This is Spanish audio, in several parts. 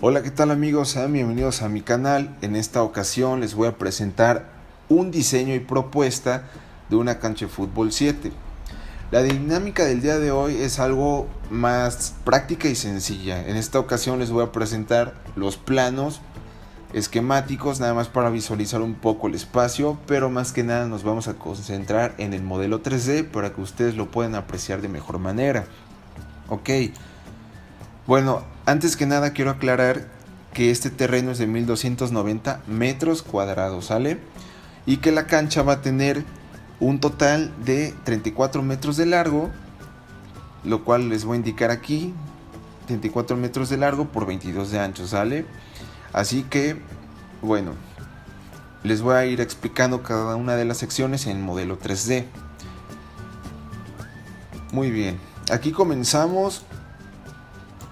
Hola, ¿qué tal amigos? Sean bienvenidos a mi canal. En esta ocasión les voy a presentar un diseño y propuesta de una cancha de fútbol 7. La dinámica del día de hoy es algo más práctica y sencilla. En esta ocasión les voy a presentar los planos esquemáticos, nada más para visualizar un poco el espacio, pero más que nada nos vamos a concentrar en el modelo 3D para que ustedes lo puedan apreciar de mejor manera. Ok. Bueno, antes que nada quiero aclarar que este terreno es de 1290 metros cuadrados, ¿sale? Y que la cancha va a tener un total de 34 metros de largo, lo cual les voy a indicar aquí, 34 metros de largo por 22 de ancho, ¿sale? Así que, bueno, les voy a ir explicando cada una de las secciones en modelo 3D. Muy bien, aquí comenzamos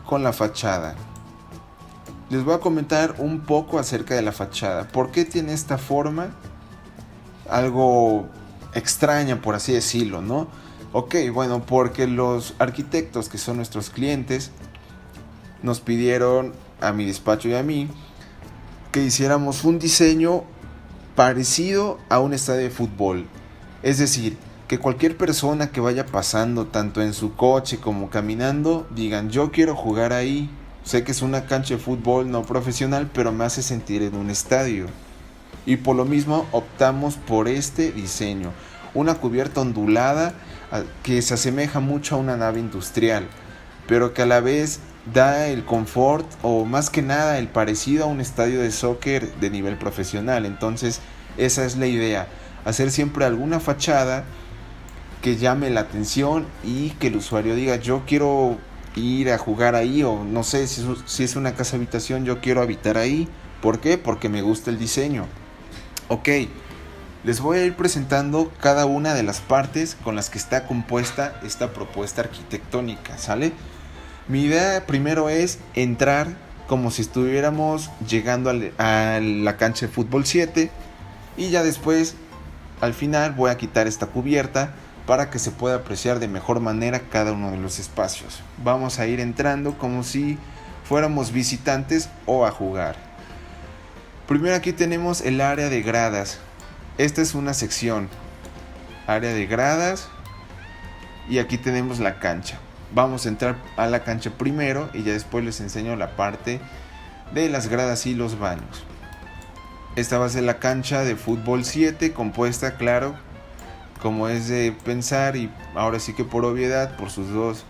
con la fachada. Les voy a comentar un poco acerca de la fachada. ¿Por qué tiene esta forma? Algo extraña, por así decirlo, ¿no? Ok, bueno, porque los arquitectos que son nuestros clientes nos pidieron a mi despacho y a mí que hiciéramos un diseño parecido a un estadio de fútbol. Es decir, que cualquier persona que vaya pasando, tanto en su coche como caminando, digan, yo quiero jugar ahí. Sé que es una cancha de fútbol no profesional, pero me hace sentir en un estadio. Y por lo mismo optamos por este diseño. Una cubierta ondulada que se asemeja mucho a una nave industrial, pero que a la vez da el confort o más que nada el parecido a un estadio de soccer de nivel profesional. Entonces esa es la idea, hacer siempre alguna fachada que llame la atención y que el usuario diga, yo quiero ir a jugar ahí, o no sé, si es una casa habitación, yo quiero habitar ahí. ¿Por qué? Porque me gusta el diseño. Ok, les voy a ir presentando cada una de las partes con las que está compuesta esta propuesta arquitectónica, ¿sale? Mi idea primero es entrar como si estuviéramos llegando a la cancha de fútbol 7 y ya después, al final, voy a quitar esta cubierta para que se pueda apreciar de mejor manera cada uno de los espacios. Vamos a ir entrando como si fuéramos visitantes o a jugar. Primero aquí tenemos el área de gradas. Esta es una sección, área de gradas, y aquí tenemos la cancha. Vamos a entrar a la cancha primero y ya después les enseño la parte de las gradas y los baños. Esta va a ser la cancha de fútbol 7, compuesta, claro, como es de pensar, y ahora sí que por obviedad, por sus dos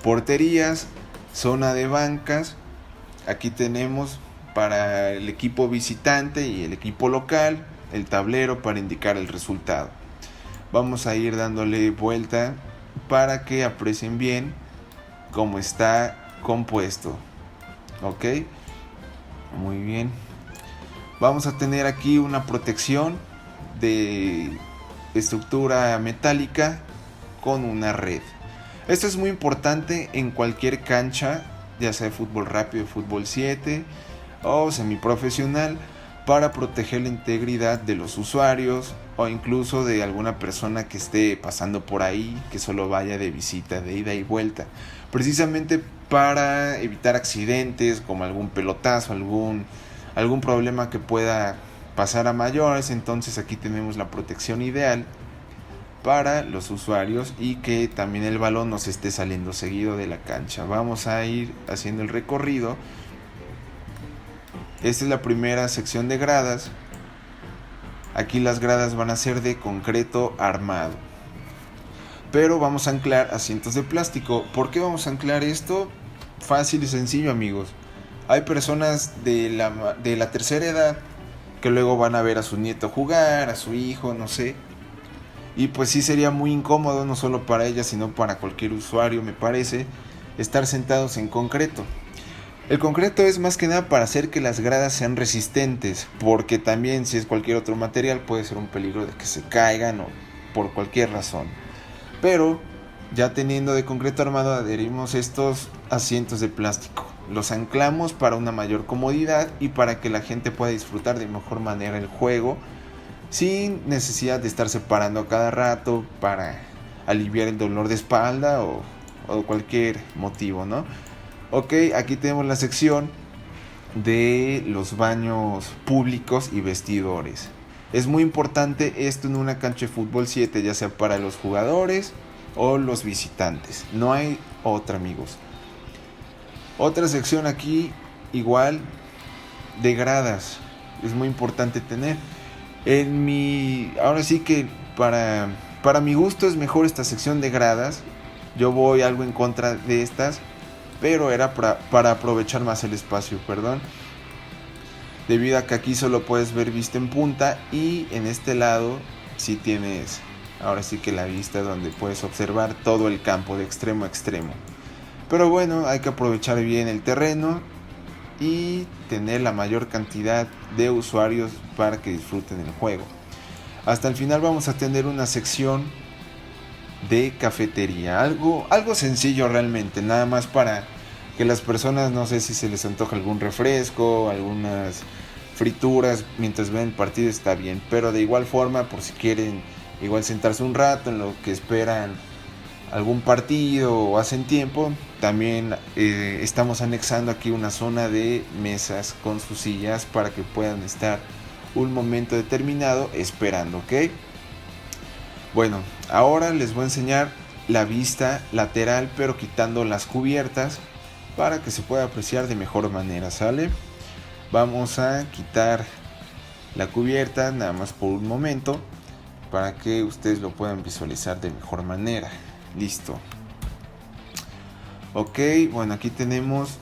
porterías, zona de bancas. Aquí tenemos para el equipo visitante y el equipo local el tablero para indicar el resultado. Vamos a ir dándole vuelta para que aprecien bien cómo está compuesto. Ok, muy bien. Vamos a tener aquí una protección de estructura metálica con una red. Esto es muy importante en cualquier cancha, ya sea de fútbol rápido, fútbol 7 o semiprofesional, para proteger la integridad de los usuarios o incluso de alguna persona que esté pasando por ahí, que solo vaya de visita, de ida y vuelta, precisamente para evitar accidentes como algún pelotazo, algún problema que pueda pasar a mayores. Entonces aquí tenemos la protección ideal para los usuarios y que también el balón no se esté saliendo seguido de la cancha. Vamos a ir haciendo el recorrido. Esta es la primera sección de gradas. Aquí las gradas van a ser de concreto armado, pero vamos a anclar asientos de plástico. ¿Por qué vamos a anclar esto? Fácil y sencillo, amigos. Hay personas de la tercera edad que luego van a ver a su nieto jugar, a su hijo, no sé. Y pues sí sería muy incómodo, no solo para ellas, sino para cualquier usuario, me parece, estar sentados en concreto. El concreto es más que nada para hacer que las gradas sean resistentes, porque también si es cualquier otro material puede ser un peligro de que se caigan o por cualquier razón. Pero ya teniendo de concreto armado, adherimos estos asientos de plástico. Los anclamos para una mayor comodidad y para que la gente pueda disfrutar de mejor manera el juego, sin necesidad de estar separando a cada rato para aliviar el dolor de espalda o cualquier motivo, ¿no? Ok, aquí tenemos la sección de los baños públicos y vestidores. Es muy importante esto en una cancha de fútbol 7, ya sea para los jugadores o los visitantes. No hay otra, amigos. Otra sección aquí, igual, de gradas. Es muy importante tener. Ahora sí que para mi gusto es mejor esta sección de gradas. Yo voy algo en contra de estas, pero era para aprovechar más el espacio, debido a que aquí solo puedes ver vista en punta, y en este lado sí tienes ahora sí que la vista donde puedes observar todo el campo de extremo a extremo. Pero bueno, hay que aprovechar bien el terreno y tener la mayor cantidad de usuarios para que disfruten el juego. Hasta el final vamos a tener una sección de cafetería, algo sencillo realmente, nada más para que las personas, no sé si se les antoja algún refresco, algunas frituras mientras ven el partido, está bien, pero de igual forma, por si quieren igual sentarse un rato en lo que esperan algún partido o hacen tiempo, también estamos anexando aquí una zona de mesas con sus sillas para que puedan estar un momento determinado esperando, ¿ok? Bueno, ahora les voy a enseñar la vista lateral, pero quitando las cubiertas para que se pueda apreciar de mejor manera, ¿sale? Vamos a quitar la cubierta nada más por un momento para que ustedes lo puedan visualizar de mejor manera. Listo. Ok, bueno, aquí tenemos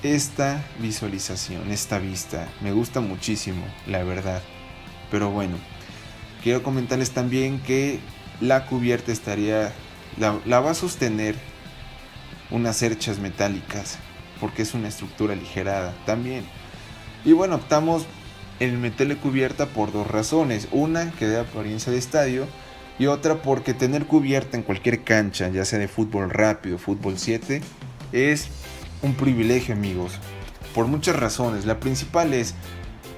esta visualización, esta vista. Me gusta muchísimo, la verdad. Pero bueno, quiero comentarles también que la cubierta la va a sostener unas cerchas metálicas, porque es una estructura aligerada también. Y bueno, optamos en meterle cubierta por dos razones. Una, que dé apariencia de estadio, y otra porque tener cubierta en cualquier cancha, ya sea de fútbol rápido, fútbol 7, es un privilegio, amigos, por muchas razones. La principal es,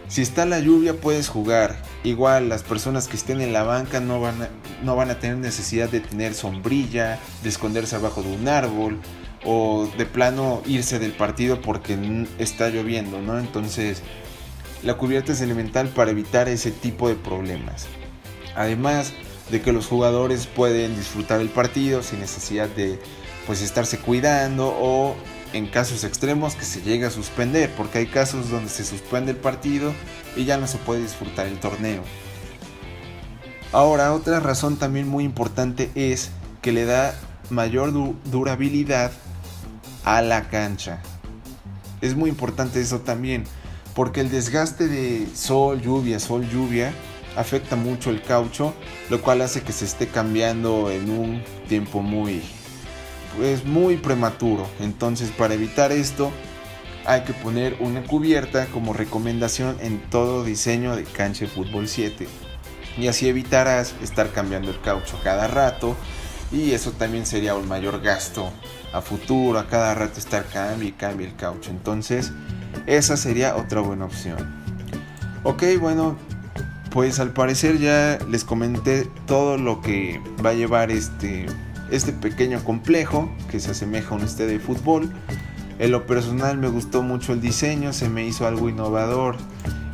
si está la lluvia puedes jugar. Igual las personas que estén en la banca no van a tener necesidad de tener sombrilla, de esconderse abajo de un árbol, o de plano irse del partido porque está lloviendo, ¿no? Entonces la cubierta es elemental para evitar ese tipo de problemas. Además de que los jugadores pueden disfrutar el partido sin necesidad de estarse cuidando, o en casos extremos que se llegue a suspender, porque hay casos donde se suspende el partido y ya no se puede disfrutar el torneo. Ahora, otra razón también muy importante es que le da mayor durabilidad a la cancha. Es muy importante eso también, porque el desgaste de sol, lluvia afecta mucho el caucho, lo cual hace que se esté cambiando en un tiempo muy prematuro. Entonces, para evitar esto, hay que poner una cubierta como recomendación en todo diseño de cancha de fútbol 7, y así evitarás estar cambiando el caucho cada rato, y eso también sería un mayor gasto a futuro, a cada rato estar cambie el caucho. Entonces esa sería otra buena opción. Ok, bueno, pues al parecer ya les comenté todo lo que va a llevar este pequeño complejo que se asemeja a un estadio de fútbol. En lo personal me gustó mucho el diseño, se me hizo algo innovador,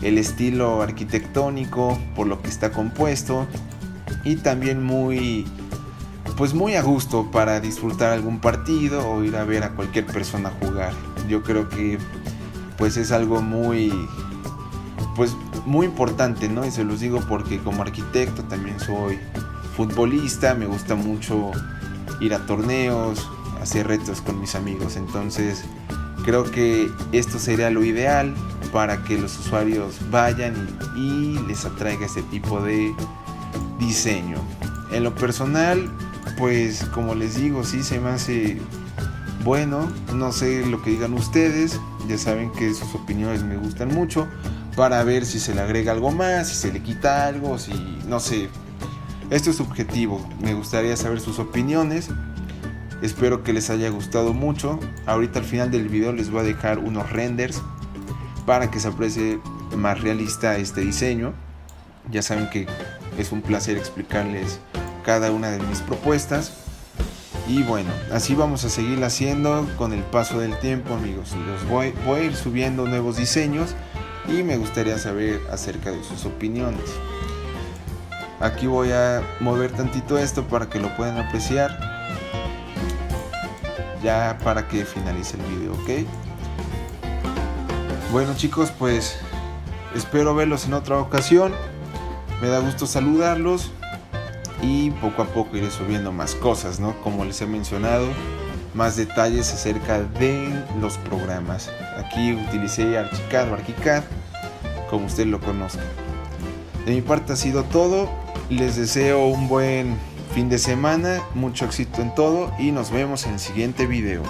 el estilo arquitectónico por lo que está compuesto, y también muy a gusto para disfrutar algún partido o ir a ver a cualquier persona jugar. Yo creo que es algo muy importante, ¿no? Y se los digo porque como arquitecto también soy futbolista, me gusta mucho ir a torneos, hacer retos con mis amigos. Entonces creo que esto sería lo ideal para que los usuarios vayan y les atraiga este tipo de diseño. En lo personal, como les digo, sí se me hace bueno. No sé lo que digan ustedes, ya saben que sus opiniones me gustan mucho, para ver si se le agrega algo más, si se le quita algo, si no sé. Esto es subjetivo, me gustaría saber sus opiniones. Espero que les haya gustado mucho. Ahorita al final del video les voy a dejar unos renders para que se aprecie más realista este diseño. Ya saben que es un placer explicarles cada una de mis propuestas. Y bueno, así vamos a seguir haciendo con el paso del tiempo, amigos. Voy a ir subiendo nuevos diseños y me gustaría saber acerca de sus opiniones. Aquí voy a mover tantito esto para que lo puedan apreciar, ya para que finalice el video, ¿ok? Bueno, chicos, pues espero verlos en otra ocasión. Me da gusto saludarlos y poco a poco iré subiendo más cosas, ¿no? Como les he mencionado, más detalles acerca de los programas. Aquí utilicé Archicad o Archicad, como usted lo conozca. De mi parte ha sido todo. Les deseo un buen fin de semana, mucho éxito en todo y nos vemos en el siguiente video.